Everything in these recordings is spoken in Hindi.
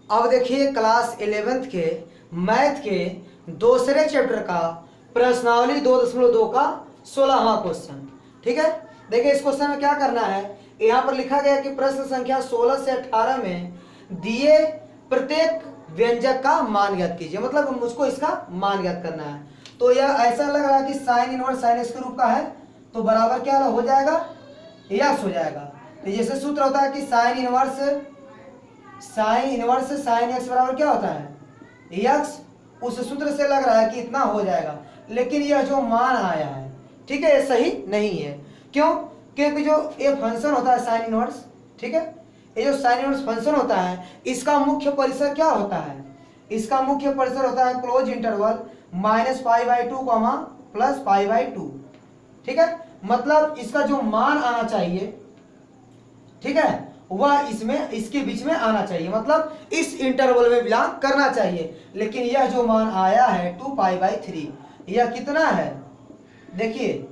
अब देखिए क्लास 11th के मैथ के दूसरे चैप्टर का प्रश्नावली 2.2 का 16वां क्वेश्चन। ठीक है, देखिए इस क्वेश्चन में क्या करना है। यहाँ पर लिखा गया कि प्रश्न संख्या 16 से 18 में दिए प्रत्येक व्यंजक का मान ज्ञात कीजिए, मतलब मुझको इसका मान ज्ञात करना है। तो यह ऐसा लग रहा है कि साइन इनवर्स साइन एक्स के रूप का है, तो बराबर क्या हो जाएगा, यक्स हो जाएगा। तो जैसे सूत्र होता है कि साइन इनवर्स साइन एक्स बराबर क्या होता है, यक्स। उस सूत्र से लग रहा है कि इतना हो जाएगा, लेकिन यह जो मान आया है, ठीक है, ये सही नहीं है। क्यों? क्योंकि जो ये फंक्शन होता है साइन इनवर्स, ठीक है, ये जो साइन इनवर्स फंक्शन होता है इसका मुख्य परिसर क्या होता है, इसका मुख्य परिसर होता है क्लोज इंटरवल -π/2 +π/2। ठीक है, मतलब इसका जो मान आना चाहिए, ठीक है, वह इसमें इसके बीच में आना चाहिए, मतलब इस इंटरवल में बिलोंग करना चाहिए। लेकिन यह जो मान आया है 2π/3, यह कितना है, देखिए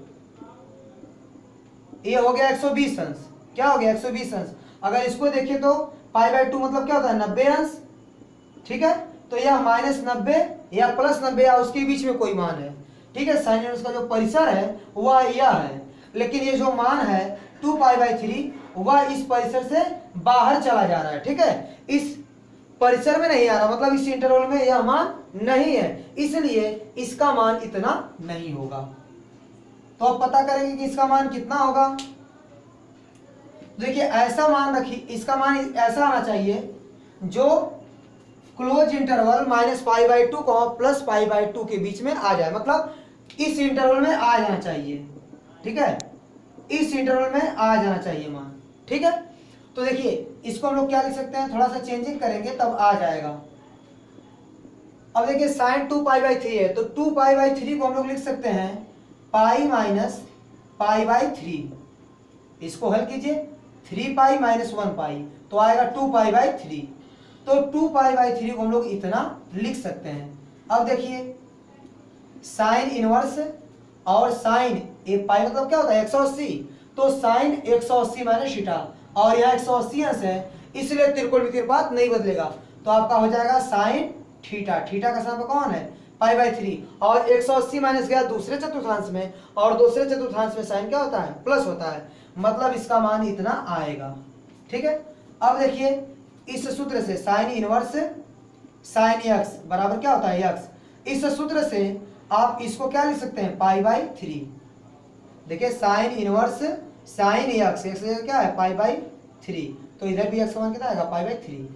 ये हो गया 120 अंश। क्या हो गया, 120 अंश। अगर इसको देखिए तो π/2 मतलब क्या होता है, 90 अंश। ठीक है, तो यह -90 या +90 या उसके बीच में कोई मान है। ठीक है, साइन इनवर्स का जो परिसर है वह यह है, लेकिन ये जो मान है 2π/3 वह इस परिसर से बाहर चला जा रहा है। ठीक है, इस परिसर में नहीं आ रहा, मतलब इस इंटरवल में यह मान नहीं है, इसलिए इसका मान इतना नहीं होगा। तो अब पता करेंगे कि इसका मान कितना होगा। देखिए ऐसा मान रखिए, इसका मान ऐसा आना चाहिए जो क्लोज इंटरवल -π/2 +π/2 के बीच में आ जाए, मतलब इस इंटरवल में आ जाना चाहिए। ठीक है, इस इंटरवल में आ जाना चाहिए मान। ठीक है, तो देखिए इसको हम लोग क्या लिख सकते हैं, थोड़ा सा चेंजिंग करेंगे तब आ जाएगा। अब देखिए साइन 2π/3 है, तो 2π/3 को हम लोग लिख सकते हैं पाई माइनस π/3। इसको हल कीजिए, 3π - 1π तो आएगा 2π/3। तो 2π/3 को हम लोग इतना लिख सकते हैं। अब देखिए साइन इनवर्स और साइन ए पाई मतलब क्या होता है 180, तो साइन 180 माइनस थीटा, और यहाँ 180 अंश है इसलिए त्रिकोणमितीय अनुपात नहीं बदलेगा, तो आपका हो जाएगा साइन थीटा। थीटा का स्थान पर कौन है, π/3, और 180 माइनस गया दूसरे चतुर्थांश में, और दूसरे चतुर्थांश में साइन क्या होता है, प्लस होता है, मतलब इसका मान इतना आएगा। ठीक है, अब देखिए इस सूत्र से साइन इनवर्स साइन एक्स बराबर क्या होता है, यक्स। इस सूत्र से आप इसको क्या लिख सकते हैं, π/3। देखिए साइन इनवर्स साइन एक्स क्या है, π/3, तो इधर भी एक्स का मान कितना आएगा, π/3।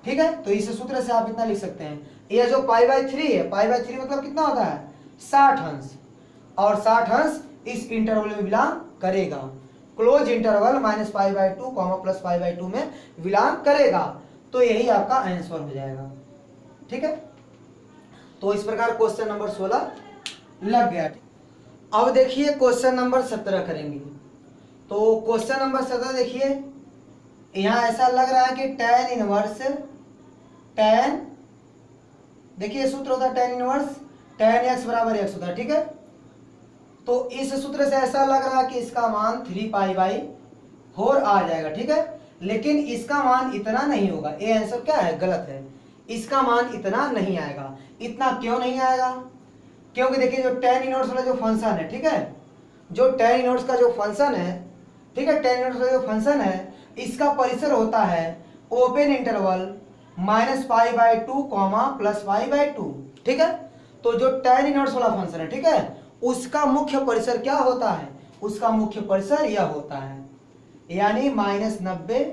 ठीक है, तो इस सूत्र से आप इतना लिख सकते हैं। यह जो π/3 है, π/3 मतलब कितना होता है 60 अंश, और 60 अंश इस इंटरवल में बिलोंग करेगा, क्लोज इंटरवल -π/2 +π/2 में बिलोंग करेगा। तो यही आपका आंसर हो जाएगा। ठीक है, तो इस प्रकार क्वेश्चन नंबर 16 लग गया। अब देखिए क्वेश्चन नंबर 17 करेंगे। तो क्वेश्चन नंबर 17 देखिए, यहाँ ऐसा लग रहा है कि tan इनवर्स tan, देखिए सूत्र होता है tan इनवर्स tan x बराबर x होता है। ठीक है, तो इस सूत्र से ऐसा लग रहा है कि इसका मान 3π/4 आ जाएगा। ठीक है, लेकिन इसका मान इतना नहीं होगा, ये आंसर क्या है, गलत है, इसका मान इतना नहीं आएगा। इतना क्यों नहीं आएगा, क्योंकि देखिए जो tan इनवर्स वाला जो फंक्शन है, ठीक है, जो tan इनवर्स का जो फंक्शन है, ठीक है, tan इनवर्स का जो फंक्शन है इसका परिसर होता है ओपन इंटरवल -π/2 +π/2। ठीक है, तो जो tan इनवर्स वाला फंक्शन है, ठीक है, उसका मुख्य परिसर क्या होता है, उसका मुख्य परिसर यह होता है, यानी -90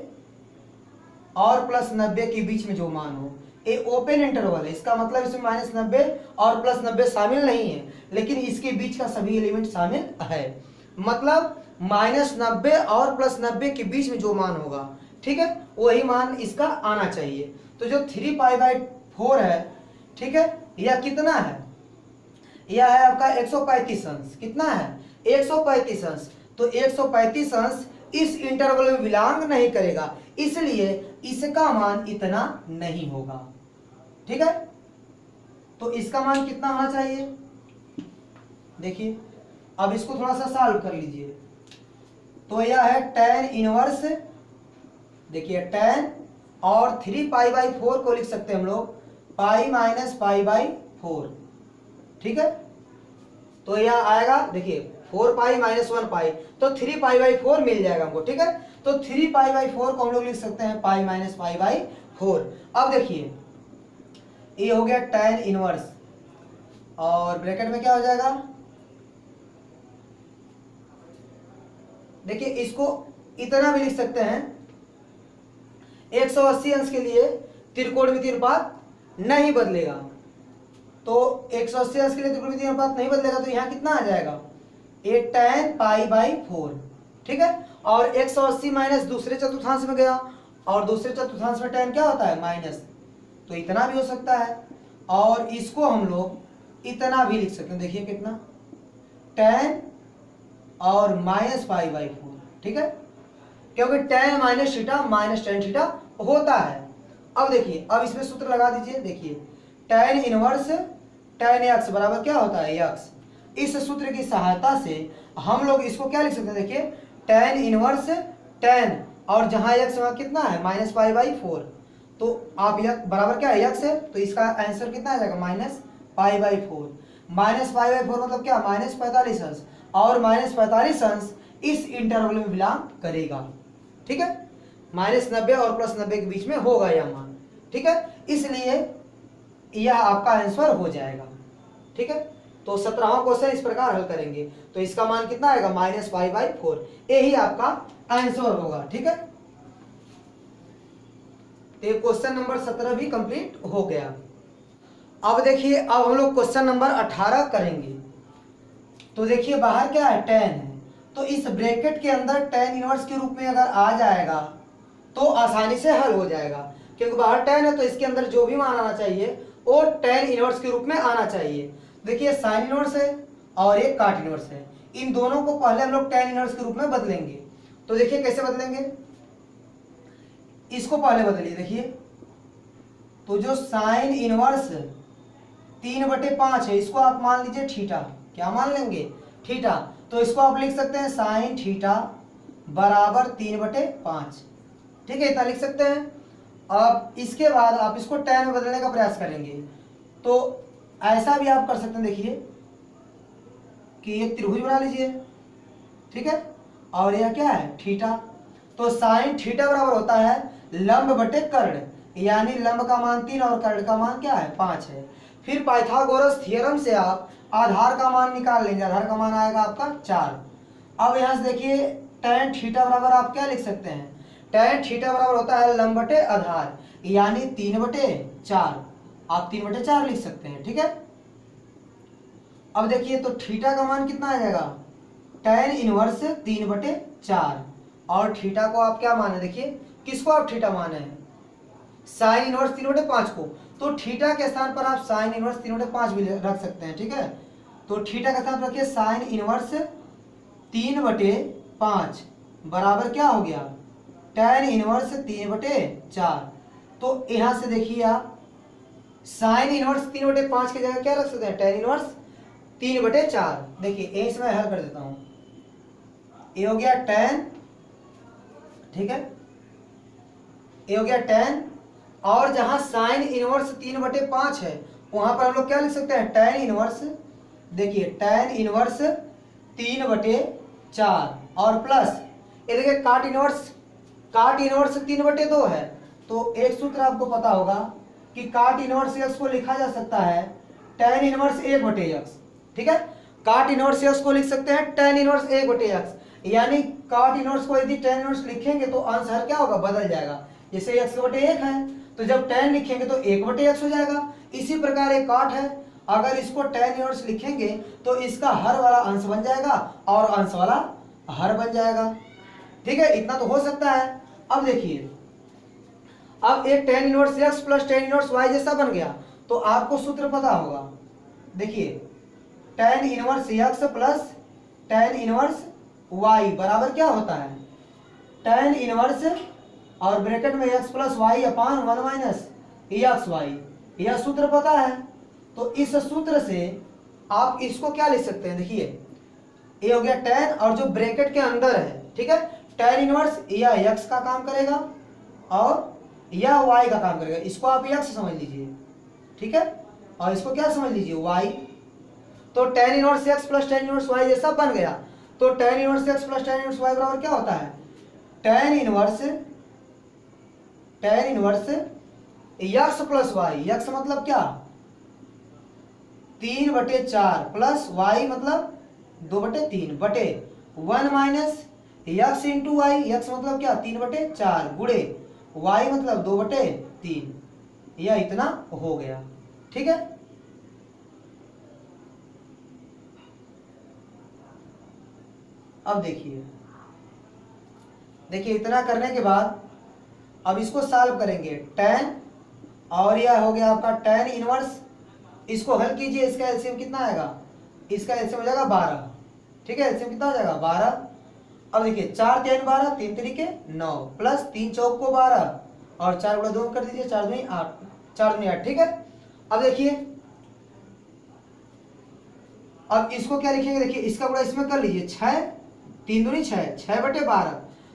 और +90 के बीच में जो मान हो, ये ओपन इंटरवल है, इसका मतलब इसमें -90 और +90 शामिल नहीं है, लेकिन इसके बीच का सभी एलिमेंट शामिल है, मतलब -90 और +90 के बीच में जो मान होगा, ठीक है, वही मान इसका आना चाहिए। तो जो 3π/4 है, ठीक है, यह कितना है, यह है आपका 135 अंश। कितना है, 135 अंश। तो 135 अंश इस इंटरवल में बिलोंग नहीं करेगा, इसलिए इसका मान इतना नहीं होगा। ठीक है, तो इसका मान कितना होना चाहिए, देखिए अब इसको थोड़ा सा सॉल्व कर लीजिए। तो यह है tan इनवर्स, देखिए tan और 3π/4 को लिख सकते हैं हम लोग पाई माइनस π/4। ठीक है, तो यह आएगा देखिए 4π - 1π, तो 3π/4 मिल जाएगा हमको। ठीक है, तो 3π/4 को हम लोग लिख सकते हैं पाई माइनस π/4। अब देखिए ये हो गया tan इनवर्स, और ब्रैकेट में क्या हो जाएगा, देखिए इसको इतना भी लिख सकते हैं, 180 अंश के लिए त्रिकोणमितीय अनुपात नहीं बदलेगा, तो 180 अंश के लिए त्रिकोणमितीय अनुपात नहीं बदलेगा, तो यहाँ कितना आ जाएगा, ये tan π/4। ठीक है, और 180 माइनस दूसरे चतुर्थांश में गया, और दूसरे चतुर्थांश में tan क्या होता है, माइनस, तो इतना भी हो सकता है। और इसको हम लोग इतना भी लिख सकते हैं, देखिए कितना, tan और माइनस π/4। ठीक है, क्योंकि tan minus theta minus tan theta होता है। अब देखिए, अब इसमें सूत्र लगा दीजिए, देखिए tan इनवर्स tan x बराबर क्या होता है, x। इस सूत्र की सहायता से हम लोग इसको क्या लिख सकते हैं, देखिए tan इनवर्स tan, और जहां x वहां कितना है, माइनस π/4, तो आप यह बराबर क्या है, x है, तो इसका आंसर कितना आ जाएगा, माइनस π/4। माइनस π/4 मतलब क्या, माइनस 45 अंश, और माइनस 45 अंश इस इंटरवल में बिलोंग करेगा। ठीक है, माइनस 90 और प्लस 90 के बीच में होगा यह मान। ठीक है, इसलिए यह आपका आंसर हो जाएगा। ठीक है, तो 17वां क्वेश्चन इस प्रकार हल करेंगे, तो इसका मान कितना आएगा, माइनस π/4, यही आपका आंसर होगा। ठीक है, तो क्वेश्चन नंबर 17 भी कंप्लीट हो गया। अब देखिए, अब हम लोग क्वेश्चन नंबर 18 करेंगे। तो देखिए बाहर क्या है, tan है, तो इस ब्रैकेट के अंदर tan इनवर्स के रूप में अगर आ जाएगा तो आसानी से हल हो जाएगा, क्योंकि बाहर tan है तो इसके अंदर जो भी मान आना चाहिए वो tan इनवर्स के रूप में आना चाहिए। देखिए साइन इनवर्स है और एक काट इनवर्स है, इन दोनों को पहले हम लोग tan इनवर्स के रूप में बदलेंगे। तो देखिए कैसे बदलेंगे, इसको पहले बदलिए, देखिए तो जो साइन इनवर्स 3/5 है, इसको आप मान लीजिए थीटा, क्या मान लेंगे, थीटा, तो इसको आप लिख सकते हैं साइन थीटा बराबर 3/5। ठीक है, इतना लिख सकते हैं। अब इसके बाद आप इसको tan में बदलने का प्रयास करेंगे, तो ऐसा भी आप कर सकते हैं, देखिए कि एक त्रिभुज बना लीजिए। ठीक है, और यह क्या है, थीटा, तो साइन थीटा बराबर होता है लंब बटे कर्ण, यानी लंब का मान 3 और कर्ण का मान क्या है, 5 है। फिर पाइथागोरस थ्योरम से आप आधार का मान निकाल लेंगे, आधार का मान आएगा आपका 4। अब यहाँ से देखिए tan थीटा बराबर आप क्या लिख सकते हैं, tan थीटा बराबर होता है लंब बटे आधार, यानी 3/4, आप 3/4 लिख सकते हैं। ठीक है, अब देखिए तो थीटा का मान कितना आ जाएगा, tan इनवर्स 3/4, और थीटा को आप क्या माने, देखिए किसको आप थीटा माने हैं, साइन इनवर्स 3/5 को, तो थीटा के स्थान पर आप साइन इनवर्स 3/5 भी रख सकते हैं। ठीक है, तो थीटा का स्थान पर रखिए साइन इनवर्स 3/5 बराबर क्या हो गया, tan इनवर्स 3/4। तो यहाँ से देखिए आप साइन इनवर्स 3/5 की जगह क्या रख सकते हैं, tan इनवर्स 3/4। देखिए यही से मैं हल कर देता हूँ, ये हो गया tan, ठीक है, ये हो गया tan, और जहां साइन इनवर्स 3/5 है वहां पर हम लोग क्या लिख सकते हैं, tan इनवर्स, देखिए tan इनवर्स 3/4, और प्लस ये देखिए काट इनवर्स 3/2 है, तो एक सूत्र आपको पता होगा कि काट इनवर्स x को लिखा जा सकता है tan इनवर्स 1/x। ठीक है, काट इनवर्स x को लिख सकते हैं tan इनवर्स 1/x, यानी काट इनवर्स को यदि tan इनवर्स लिखेंगे तो अंश हर क्या होगा, बदल जाएगा। जैसे x/1 है तो जब tan लिखेंगे तो 1/x हो जाएगा। इसी प्रकार एक काट है, अगर इसको tan इनवर्स लिखेंगे तो इसका हर वाला अंश बन जाएगा और अंश वाला हर बन जाएगा। ठीक है, इतना तो हो सकता है। अब देखिए, अब एक tan inverse x plus tan inverse y जैसा बन गया, तो आपको सूत्र पता होगा, देखिए tan inverse x plus tan inverse y बराबर क्या होता है, tan इनवर्स और ब्रैकेट में x प्लस वाई अपान 1 माइनस एक्स वाई, यह सूत्र पता है। तो इस सूत्र से आप इसको क्या लिख सकते हैं, देखिए ये हो गया tan, और जो ब्रैकेट के अंदर है, ठीक है, tan इनवर्स यह x का काम करेगा और यह y का काम करेगा। इसको आप x समझ लीजिए, ठीक है, और इसको क्या समझ लीजिए, y। तो tan inverse x plus tan inverse y जैसा बन गया। तो tan inverse x plus tan inverse y बराबर क्या होता है, tan inverse x plus y। x मतलब क्या, 3/4 प्लस y मतलब 2/3 बटे 1 minus x into y. x मतलब क्या, 3/4 गुड़े y मतलब 2/3। यह इतना हो गया, ठीक है। अब देखिए इतना करने के बाद अब इसको सॉल्व करेंगे। tan, और यह हो गया आपका tan इनवर्स, इसको हल कीजिए। इसका एलसीएम कितना आएगा, इसका एलसीएम हो जाएगा 12, ठीक है। एलसीएम कितना हो जाएगा 12। अब देखिए 4 3 12, 3 तरीके 9 प्लस 3 चौक को 12 और 4 गुणा 2 कर दीजिए, 4 दूनी 8, 4 दूनी 8, ठीक है। अब देखिए अब इसको क्या लिखेंगे, देखिए इसका गुणा इसमें कर लीजिए, 6 3 दूनी 6, 6/12।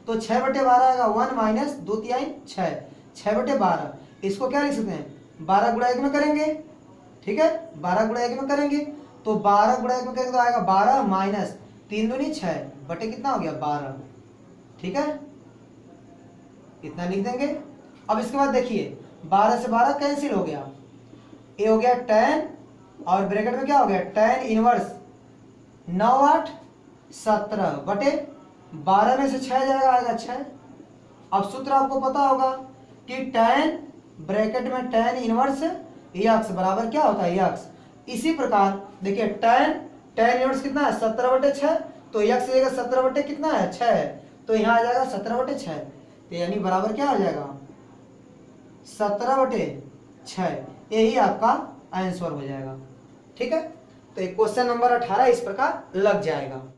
तो 6/12 आएगा 1 माइनस 2 3 6, 6/12। इसको क्या लिख सकते हैं, 12 गुणा 1 में करेंगे, ठीक है, 12 गुणा 1 में करेंगे। तो 12 गुणा 1 में करेंगे तो आएगा 12 माइनस 3 दूनी 6 बटे कितना हो गया 12, ठीक है, इतना लिख देंगे। अब इसके बाद देखिए 12 से 12 कैंसिल हो गया, ये हो गया tan, और ब्रैकेट में क्या हो गया, tan इनवर्स 9 8 17 बटे 12 में से 6 जाएगा, आएगा 6। अब सूत्र आपको पता होगा कि tan, ब्रैकेट में tan इनवर्स x बराबर क्या होता है, x। इसी प्रकार देखिए tan इनवर्स कितना है 17/6, तो x की जगह 17 कितना है 6 है, तो यहाँ आ जाएगा 17/6। तो यानी बराबर क्या आ जाएगा 17/6। यही आपका आंसर हो जाएगा, ठीक है। तो क्वेश्चन नंबर 18 इस प्रकार लग जाएगा।